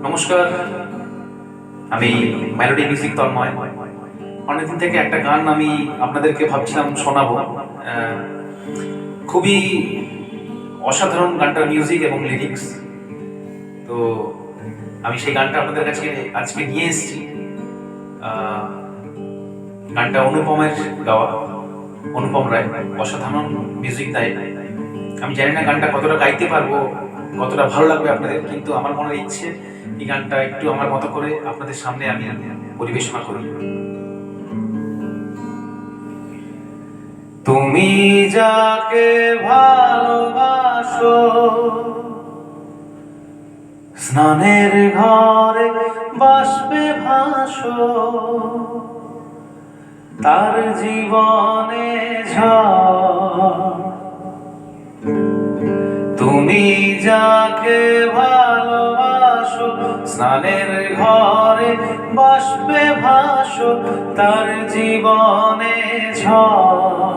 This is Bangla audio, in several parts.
নমস্কার, আমি মেলোডি মিউজিক তন্ময়। অনেকদিন থেকে একটা গান আমি আপনাদেরকে ভাবছিলাম শোনাবো। খুবই অসাধারণ গানটার মিউজিক এবং লিরিক্স। তো আমি সেই গানটা আপনাদের কাছে আজকে নিয়ে এসেছি। গানটা অনুপমের গাওয়া, অনুপম রায় অসাধারণ মিউজিক দেয়। আমি জানি না গানটা কতটা গাইতে পারবো, কতটা ভালো লাগবে আপনাদের, কিন্তু আমার মনের ইচ্ছে এই গানটা একটু আমার মতো করে আপনাদের সামনে আমি পরিবেশনা করি। তুমি যাকে ভালোবাসো, স্নানের ঘরে বাষ্পে ভাসো, তার জীবনে ঝড়। তুমি যাকে ভালোবাসো, স্নানের ঘরে বাষ্পে ভাসো, তার জীবনে ঝড়।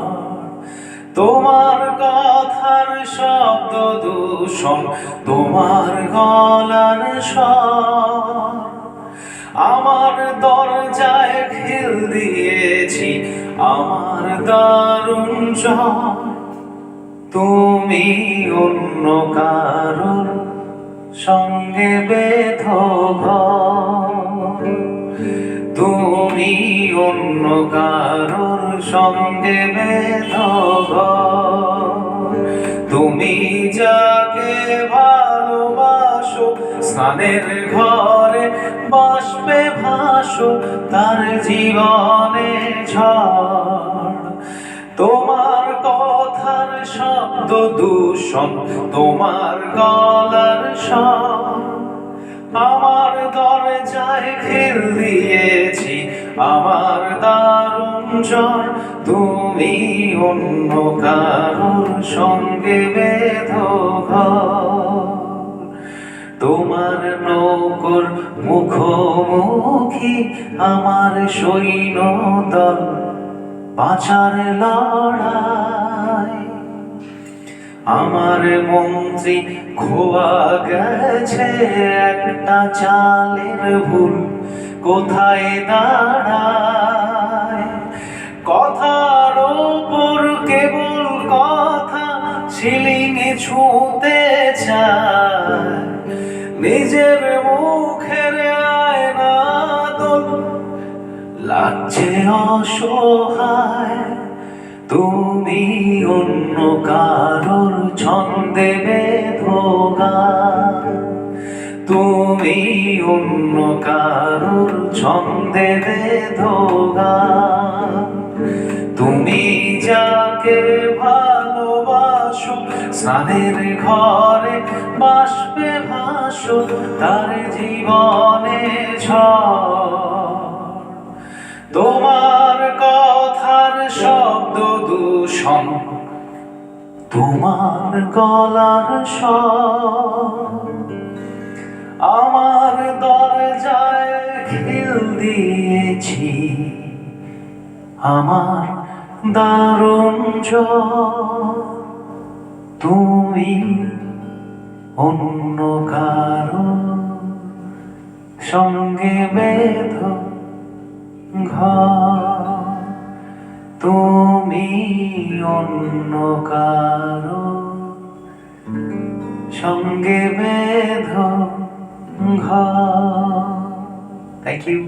তোমার কথার শব্দ দূষণ, তোমার গলার স্বর, আমার দরজায় খিল দিয়েছি আমার দারুণ জ্বর। তুমি অন্য কারোর সঙ্গে বেঁধো ঘর, তুমি অন্য কারোর সঙ্গে বেঁধো ঘর। তুমি যাকে ভালোবাসো, স্নানের ঘরে বাষ্পে ভাসো, তার জীবনে ঝড়। তোমার কথার শব্দ দূষণ, তোমার গলার স্বর, আমার দরজায় খিল দিয়েছি আমার দারুণ জ্বর। তুমি অন্য কারোর সঙ্গে বেঁধো ঘর, তোমার নৌকোর মুখোমুখি আমার সৈন্য দল, বাঁচার লড়াই। আমার মন্ত্রী খোয়া গেছে একটা চালের ভুল, কোথায় দাঁড়ায়। কথার ওপর কেবল কথা, শিলিংয়ে ছুঁতে চায়, নিজের মুখের আয়না দোল লাগছে অসহায়। তুমি অন্য কারোর ছন্দে বেঁধো গান, তুমি অন্য কারোর ছন্দে বেঁধো গান। তুমি যাকে ভালোবাসো, স্নানের ঘরে বাষ্পে ভাসো, তার জীবনে ঝড়। তোমার কথার শব্দ দূষণ, তোমার গলার স্বর, আমার দরজায় খিল দিয়েছি আমার দারুণ জ্বর। তুমি অন্য কারো সঙ্গে বেঁধো ঘর, তুমি অন্য কারো সঙ্গে বেঁধো ঘর। Thank you.